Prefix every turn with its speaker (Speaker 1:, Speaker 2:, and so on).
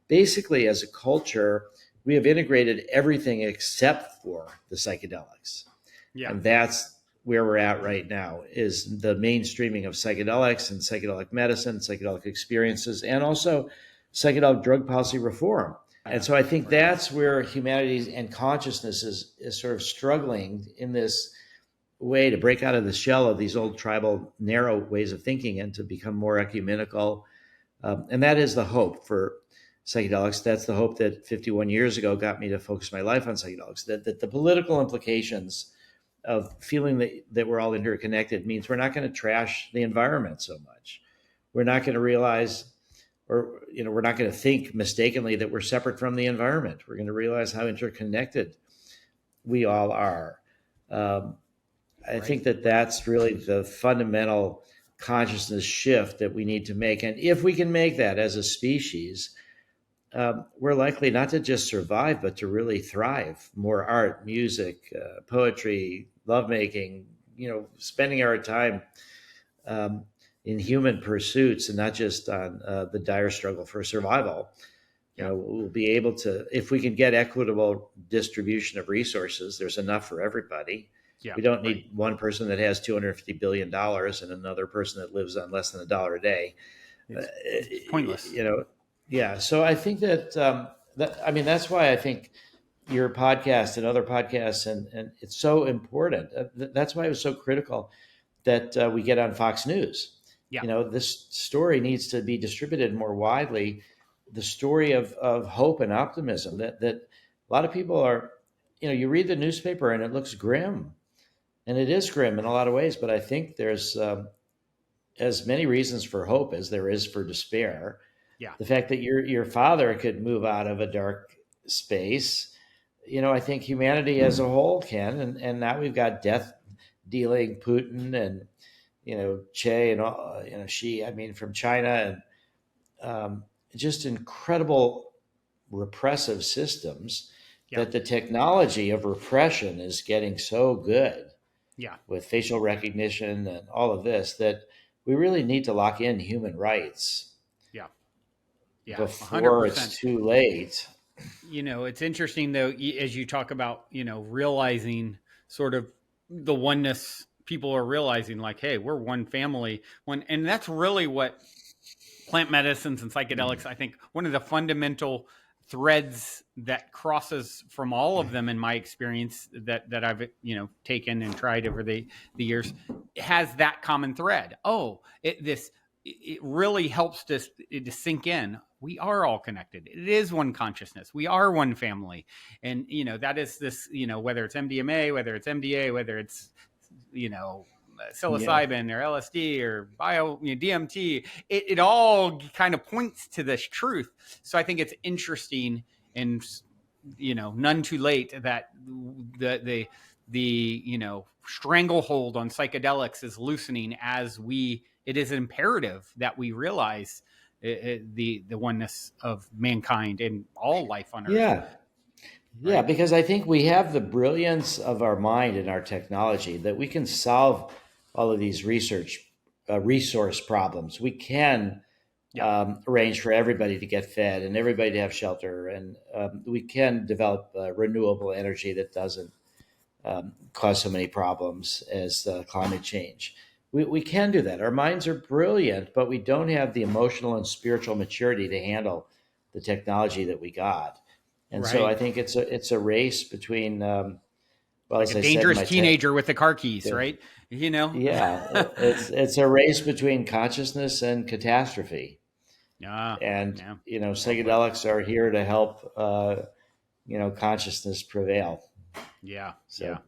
Speaker 1: basically as a culture, we have integrated everything except for the psychedelics.
Speaker 2: Yeah.
Speaker 1: And that's where we're at right now, is the mainstreaming of psychedelics and psychedelic medicine, psychedelic experiences, and also psychedelic drug policy reform. And so I think that's where humanity and consciousness is sort of struggling in this way to break out of the shell of these old tribal, narrow ways of thinking and to become more ecumenical. And that is the hope for psychedelics. That's the hope that 51 years ago got me to focus my life on psychedelics, that the political implications of feeling that we're all interconnected means we're not going to trash the environment so much. We're not going to realize, or we're not going to think mistakenly that we're separate from the environment. We're going to realize how interconnected we all are. I think that that's really the fundamental consciousness shift that we need to make. And if we can make that as a species, we're likely not to just survive, but to really thrive. More art, music, poetry, lovemaking, spending our time in human pursuits and not just on the dire struggle for survival. We'll be able to, if we can get equitable distribution of resources, there's enough for everybody. Yeah, we don't need one person that has $250 billion and another person that lives on less than $1 a day.
Speaker 2: It's pointless.
Speaker 1: Yeah. So I think that's why I think your podcast and other podcasts, and it's so important. That's why it was so critical that we get on Fox News. Yeah. This story needs to be distributed more widely. The story of hope and optimism that a lot of people are, you read the newspaper and it looks grim. And it is grim in a lot of ways, but I think there's as many reasons for hope as there is for despair.
Speaker 2: Yeah.
Speaker 1: The fact that your father could move out of a dark space, I think humanity as a whole can. And now we've got death dealing Putin and, Che and all, Xi, from China, and just incredible repressive systems that the technology of repression is getting so good.
Speaker 2: Yeah.
Speaker 1: With facial recognition and all of this, that we really need to lock in human rights.
Speaker 2: Yeah.
Speaker 1: Before
Speaker 2: 100%.
Speaker 1: It's too late.
Speaker 2: It's interesting though, as you talk about, realizing sort of the oneness, people are realizing like, hey, we're one family, and that's really what plant medicines and psychedelics, I think one of the fundamental threads that crosses from all of them in my experience that I've taken and tried over the years has that common thread. It really helps to sink in. We are all connected. It is one consciousness. We are one family. And that is this, whether it's MDMA, whether it's MDA, whether it's psilocybin or LSD or DMT, it all kind of points to this truth. So I think it's interesting and none too late that the stranglehold on psychedelics is loosening as it is imperative that we realize the oneness of mankind and all life on Earth.
Speaker 1: Yeah, because I think we have the brilliance of our mind and our technology that we can solve all of these resource problems. We can arrange for everybody to get fed and everybody to have shelter, and we can develop renewable energy that doesn't cause so many problems as climate change. We can do that. Our minds are brilliant, but we don't have the emotional and spiritual maturity to handle the technology that we got. And so I think it's a race between,
Speaker 2: like a dangerous teenager with the car keys, right?
Speaker 1: Yeah, it's a race between consciousness and catastrophe. Psychedelics are here to help, consciousness prevail.
Speaker 2: Yeah.
Speaker 1: So.
Speaker 2: Yeah.